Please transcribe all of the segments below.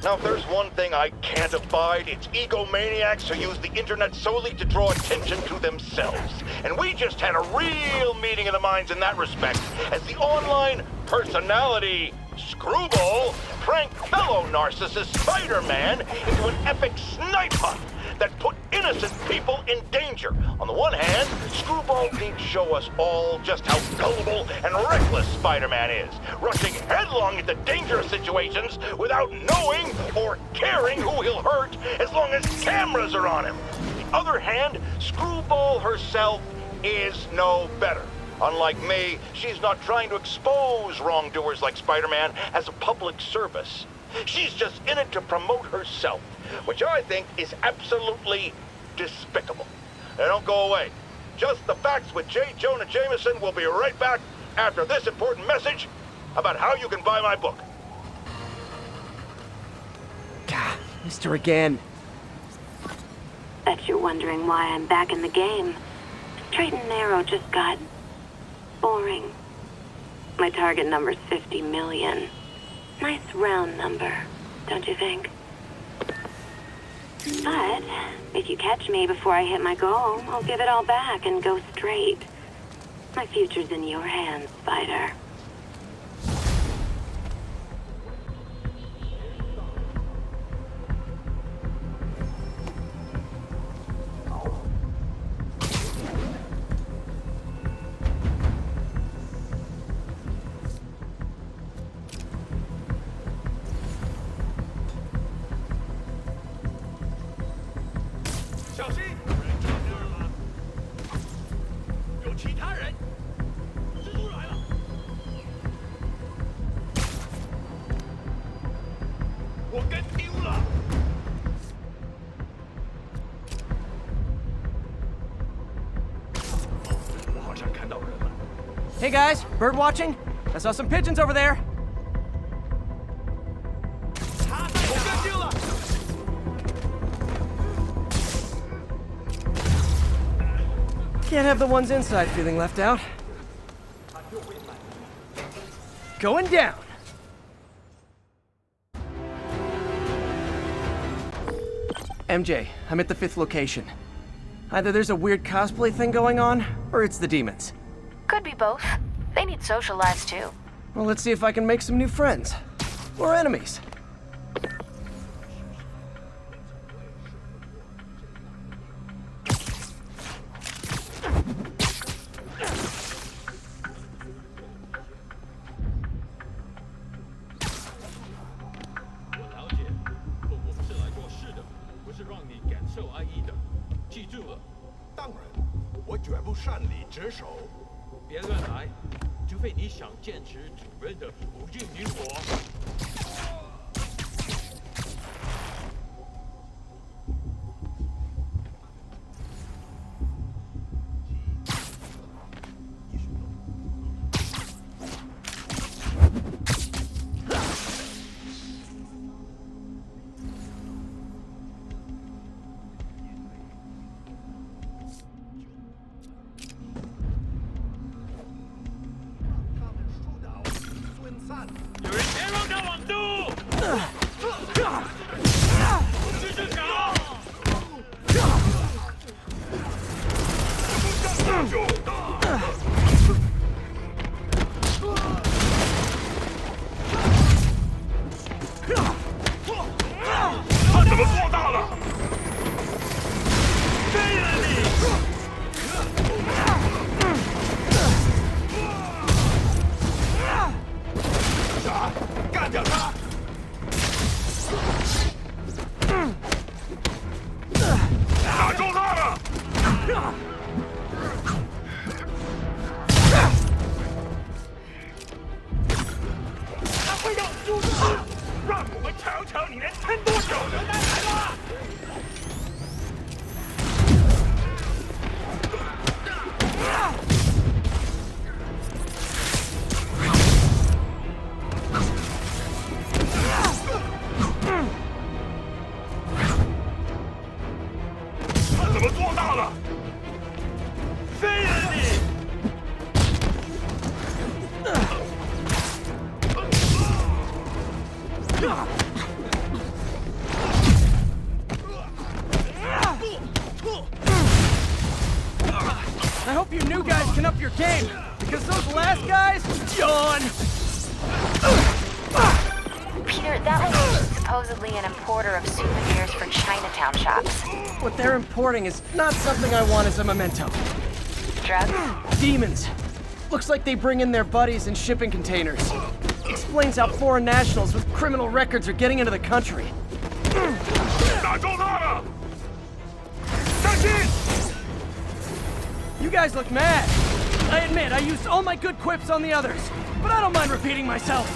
Now, if there's one thing I can't abide, it's egomaniacs who use the internet solely to draw attention to themselves. And we just had a real meeting of the minds in that respect, as the online personality Screwball pranked fellow narcissist Spiderman into an epic snipe hunt that put innocent people in danger. On the one hand, Screwball did show us all just how gullible and reckless Spider-Man is, rushing headlong into dangerous situations without knowing or caring who he'll hurt as long as cameras are on him. On the other hand, Screwball herself is no better. Unlike me, she's not trying to expose wrongdoers like Spider-Man as a public service. She's just in it to promote herself, which I think is absolutely despicable. Now don't go away. Just the Facts with J. Jonah Jameson will be right back after this important message about how you can buy my book. God, missed her again. Bet you're wondering why I'm back in the game. Straight and narrow just got boring. My target number's 50 million. Nice round number, don't you think? But if you catch me before I hit my goal, I'll give it all back and go straight. My future's in your hands, Spider. Hey guys, bird watching? I saw some pigeons over there. Can't have the ones inside feeling left out. Going down. MJ, I'm at the 5th location. Either there's a weird cosplay thing going on, or it's the demons. Could be both. They need social lives too. Well, let's see if I can make some new friends. Or enemies. I hope you new guys can up your game, because those last guys, yawn! Peter, that location's supposedly an importer of souvenirs for Chinatown shops. What they're importing is not something I want as a memento. Drugs? Demons. Looks like they bring in their buddies in shipping containers. Explains how foreign nationals with criminal records are getting into the country. You guys look mad. I admit, I used all my good quips on the others, but I don't mind repeating myself.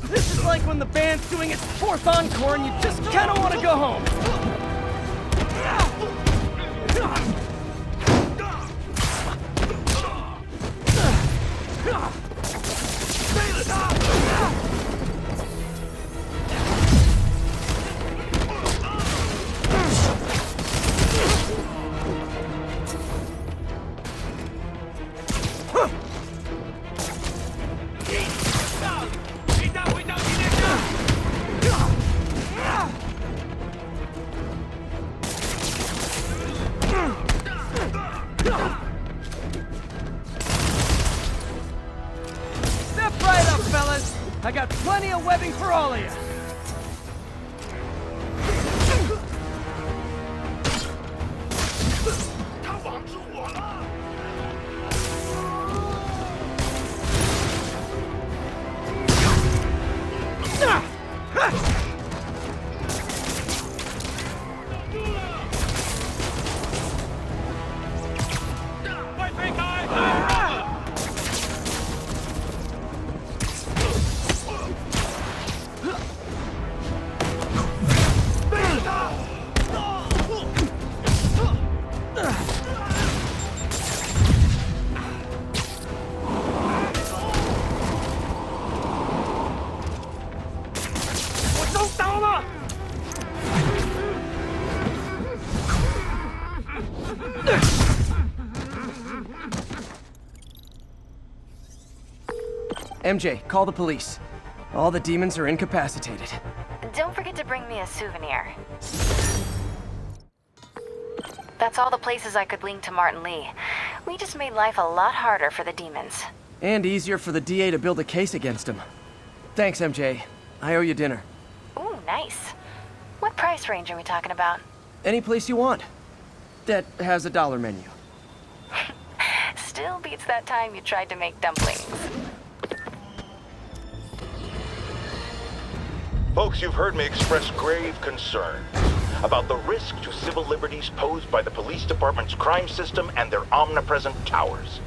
This is like when the band's doing its fourth encore and you just kind of want to go home. Step right up, fellas. I got plenty of webbing for all of you. MJ, call the police. All the demons are incapacitated. Don't forget to bring me a souvenir. That's all the places I could link to Martin Lee. We just made life a lot harder for the demons. And easier for the DA to build a case against him. Thanks, MJ. I owe you dinner. Ooh, nice. What price range are we talking about? Any place you want. That has a dollar menu. Still beats that time you tried to make dumplings. Folks, you've heard me express grave concerns about the risk to civil liberties posed by the police department's crime system and their omnipresent towers.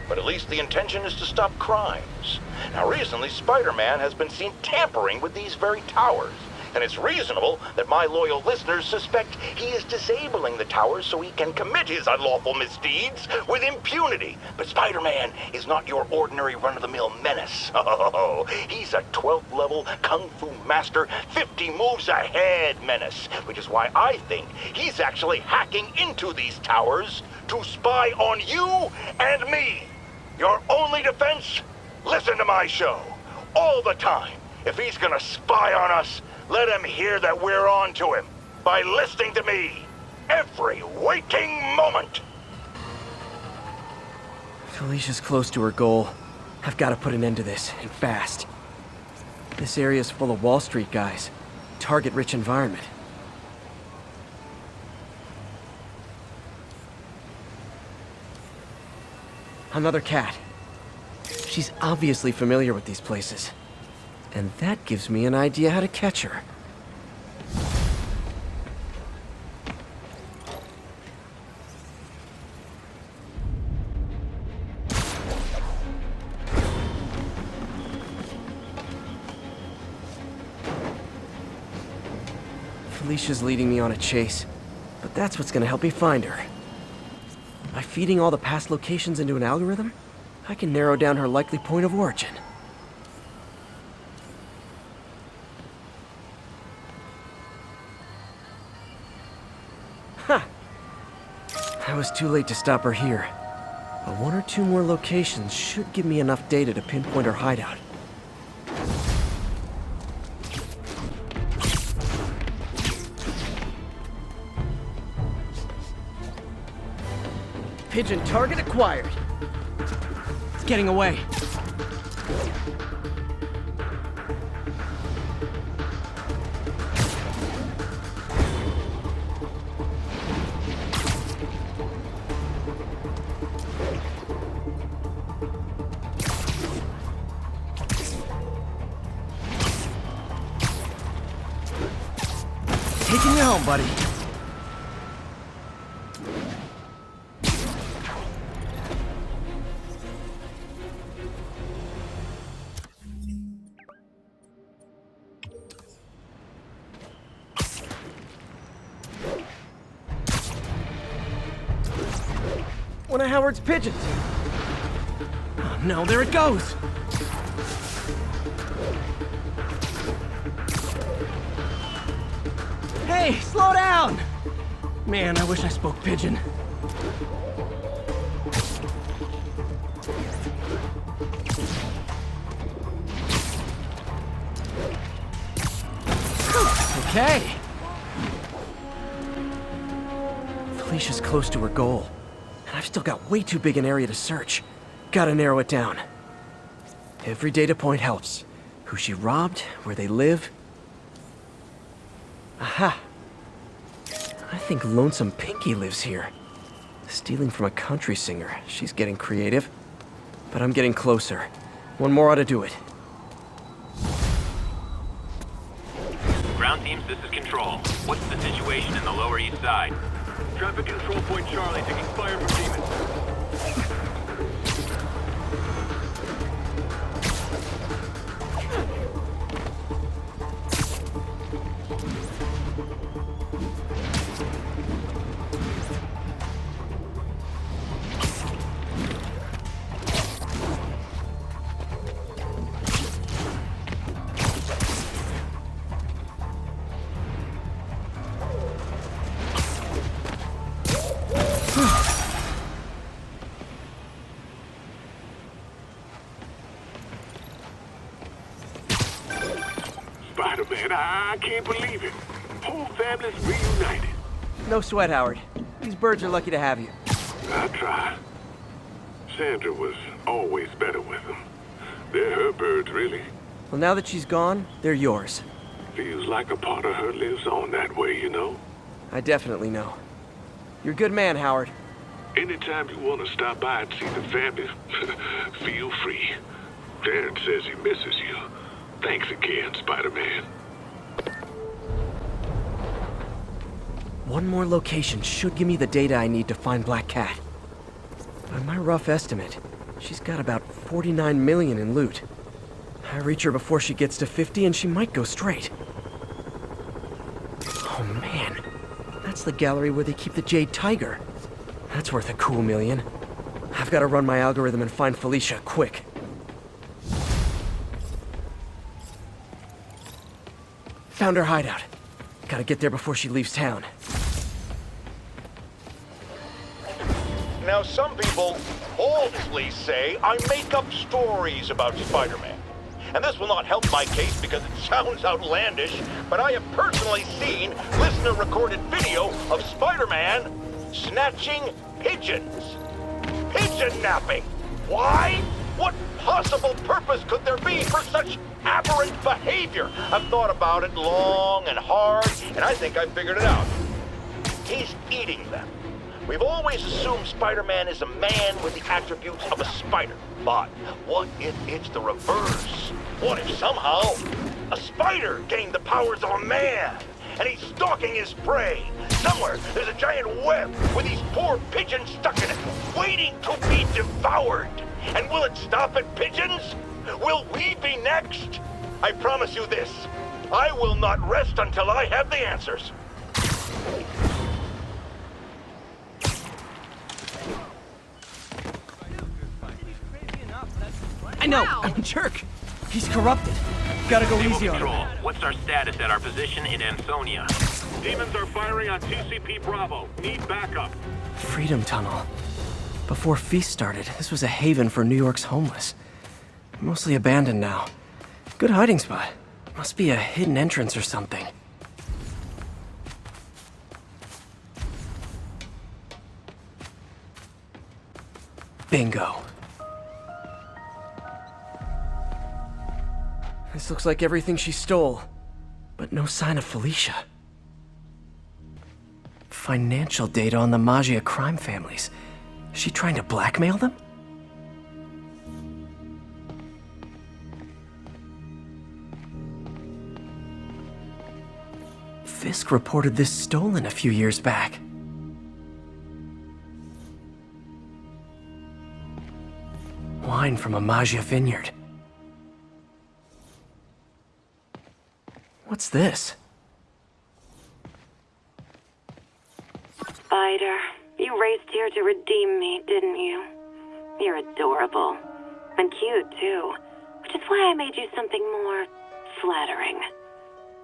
But at least the intention is to stop crimes. Now, recently, Spiderman has been seen tampering with these very towers. And it's reasonable that my loyal listeners suspect he is disabling the towers so he can commit his unlawful misdeeds with impunity. But Spider-Man is not your ordinary run-of-the-mill menace. Oh, he's a 12th level Kung Fu master, 50 moves ahead menace, which is why I think he's actually hacking into these towers to spy on you and me. Your only defense? Listen to my show. All the time. If he's gonna spy on us, let him hear that we're on to him by listening to me every waking moment. Felicia's close to her goal. I've got to put an end to this, and fast. This area's full of Wall Street guys. Target-rich environment. Another cat. She's obviously familiar with these places. And that gives me an idea how to catch her. Felicia's leading me on a chase, but that's what's gonna help me find her. By feeding all the past locations into an algorithm, I can narrow down her likely point of origin. Ha! I was too late to stop her here, but one or two more locations should give me enough data to pinpoint her hideout. Pigeon target acquired. It's getting away. Taking you home, buddy. One of Howard's pigeons. Oh no, there it goes! Hey, slow down! Man, I wish I spoke pigeon. Okay. Felicia's close to her goal. I've still got way too big an area to search. Gotta narrow it down. Every data point helps. Who she robbed, where they live. Aha! I think Lonesome Pinky lives here. Stealing from a country singer. She's getting creative. But I'm getting closer. One more ought to do it. Ground teams, this is Control. What's the situation in the Lower East Side? Traffic control point Charlie, taking fire from demons. Spider-Man, I can't believe it. Whole family's reunited. No sweat, Howard. These birds are lucky to have you. I try. Sandra was always better with them. They're her birds, really. Well, now that she's gone, they're yours. Feels like a part of her lives on that way, you know? I definitely know. You're a good man, Howard. Anytime you want to stop by and see the family, feel free. Darren says he misses you. Thanks again, Spider-Man. One more location should give me the data I need to find Black Cat. By my rough estimate, she's got about 49 million in loot. I reach her before she gets to 50 and she might go straight. Oh man, that's the gallery where they keep the Jade Tiger. That's worth a cool million. I've got to run my algorithm and find Felicia quick. Found her hideout. Gotta get there before she leaves town. Now, some people falsely say I make up stories about Spider-Man. And this will not help my case because it sounds outlandish, but I have personally seen listener-recorded video of Spider-Man snatching pigeons. Pigeon napping! Why? What possible purpose could there be for such aberrant behavior? I've thought about it long and hard, and I think I've figured it out. He's eating them. We've always assumed Spider-Man is a man with the attributes of a spider. But what if it's the reverse? What if somehow a spider gained the powers of a man and he's stalking his prey? Somewhere there's a giant web with these poor pigeons stuck in it, waiting to be devoured. And will it stop at pigeons? Will we be next? I promise you this. I will not rest until I have the answers. I know, I'm a jerk. He's corrupted. Gotta go Stable easy on Control, him. what's our status at our position in Ansonia? Demons are firing on TCP Bravo. Need backup. Freedom Tunnel. Before Feast started, this was a haven for New York's homeless. Mostly abandoned now. Good hiding spot. Must be a hidden entrance or something. Bingo. This looks like everything she stole, but no sign of Felicia. Financial data on the Maggia crime families. Is she trying to blackmail them? Fisk reported this stolen a few years back. Wine from a Maggia vineyard. What's this? Spider, you raced here to redeem me, didn't you? You're adorable. And cute, too. Which is why I made you something more flattering.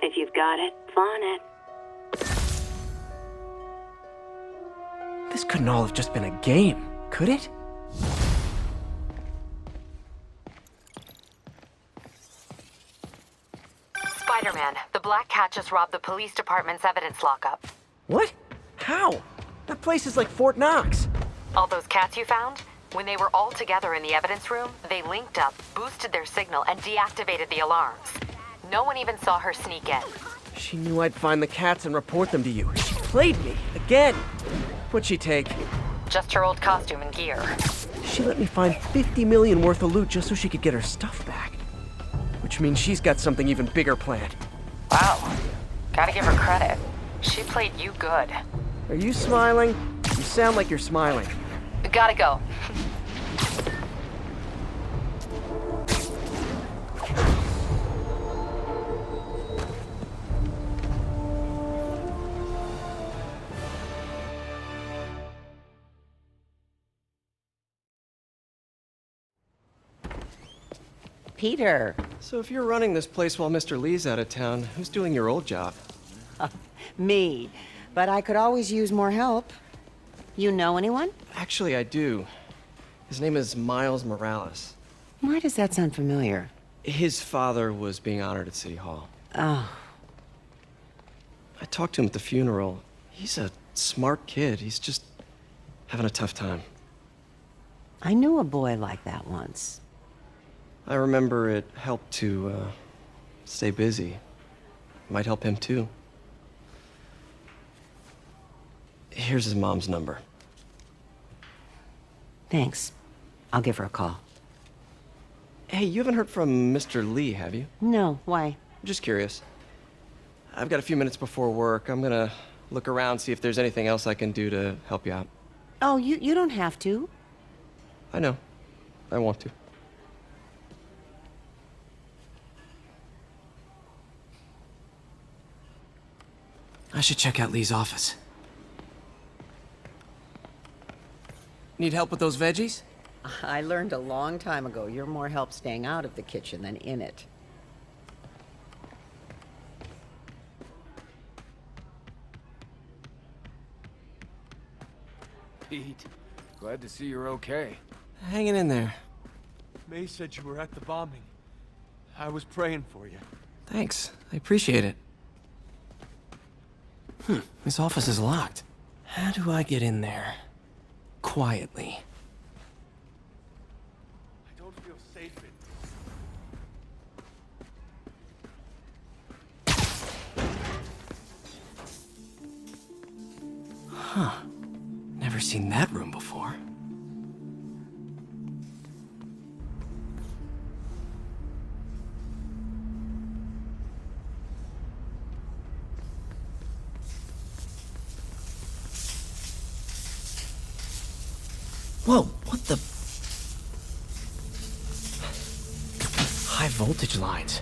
If you've got it, flaunt it. This couldn't all have just been a game, could it? Spiderman, the Black Cat just robbed the police department's evidence lockup. What? How? That place is like Fort Knox. All those cats you found? When they were all together in the evidence room, they linked up, boosted their signal, and deactivated the alarms. No one even saw her sneak in. She knew I'd find the cats and report them to you. She played me, again. What'd she take? Just her old costume and gear. She let me find 50 million worth of loot just so she could get her stuff back. Which means she's got something even bigger planned. Wow. Gotta give her credit. She played you good. Are you smiling? You sound like you're smiling. Gotta go. Peter. So if you're running this place while Mr. Lee's out of town, who's doing your old job? Me. But I could always use more help. You know anyone? Actually, I do. His name is Miles Morales. Why does that sound familiar? His father was being honored at City Hall. Oh. I talked to him at the funeral. He's a smart kid. He's just having a tough time. I knew a boy like that once. I remember it helped to stay busy. Might help him too. Here's his mom's number. Thanks. I'll give her a call. Hey, you haven't heard from Mr. Lee, have you? No, why? I'm just curious. I've got a few minutes before work. I'm gonna look around, see if there's anything else I can do to help you out. Oh, you don't have to. I know. I want to. I should check out Lee's office. Need help with those veggies? I learned a long time ago you're more help staying out of the kitchen than in it. Pete, glad to see you're okay. Hanging in there. May said you were at the bombing. I was praying for you. Thanks. I appreciate it. This office is locked. How do I get in there? Quietly. I don't feel safe in Huh. Never seen that room before. Whoa, what the? High voltage lines.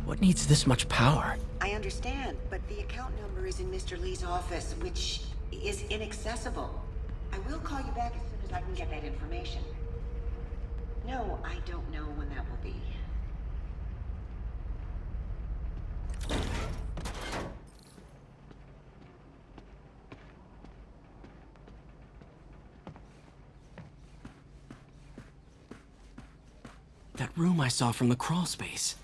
What needs this much power? I understand, but the account number is in Mr. Lee's office, which is inaccessible. I will call you back as soon as I can get that information. No, I don't know when that will be. That room I saw from the crawl space.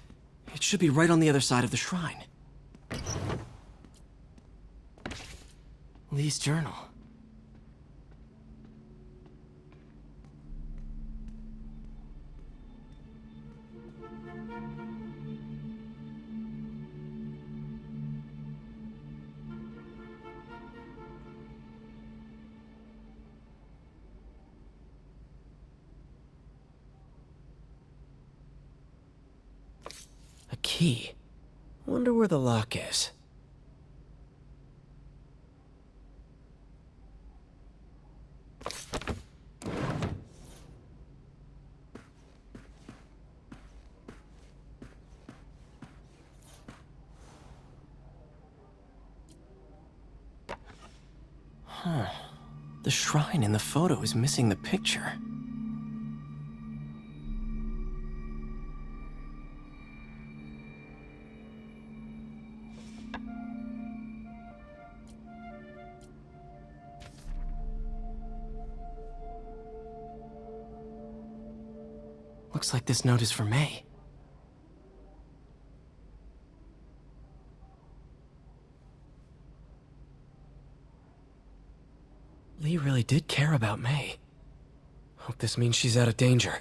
It should be right on the other side of the shrine. Lee's journal. A key. Wonder where the lock is. Huh. The shrine in the photo is missing the picture. Looks like this note is for May. Lee really did care about May. Hope this means she's out of danger.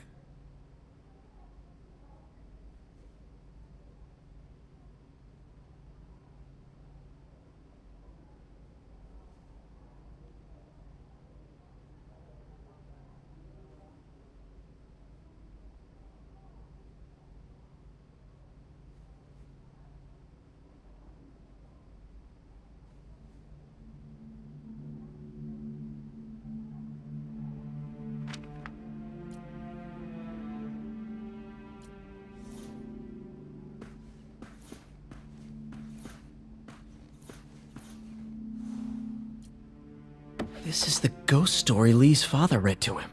This is the ghost story Lee's father read to him.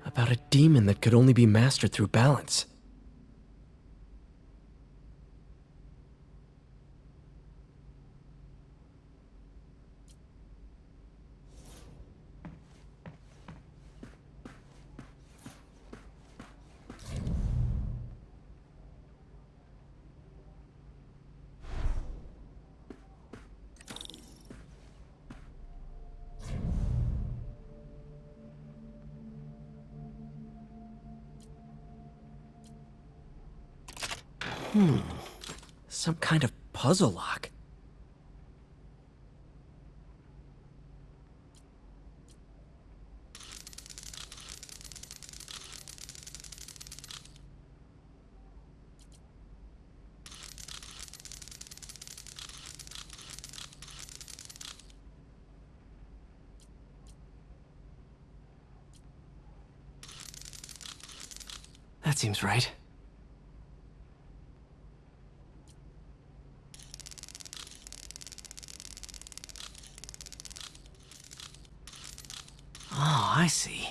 About a demon that could only be mastered through balance. Some kind of puzzle lock. That seems right. Oh, I see.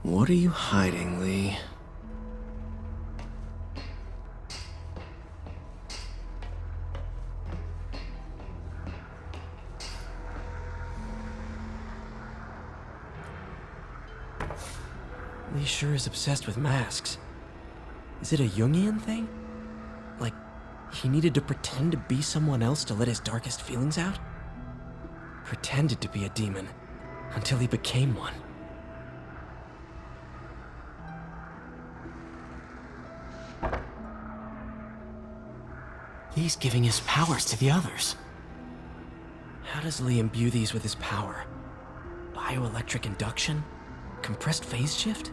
What are you hiding, Lee? Lee sure is obsessed with masks. Is it a Jungian thing? Like, he needed to pretend to be someone else to let his darkest feelings out? Pretended to be a demon, until he became one. Lee's giving his powers to the others. How does Lee imbue these with his power? Bioelectric induction? Compressed phase shift?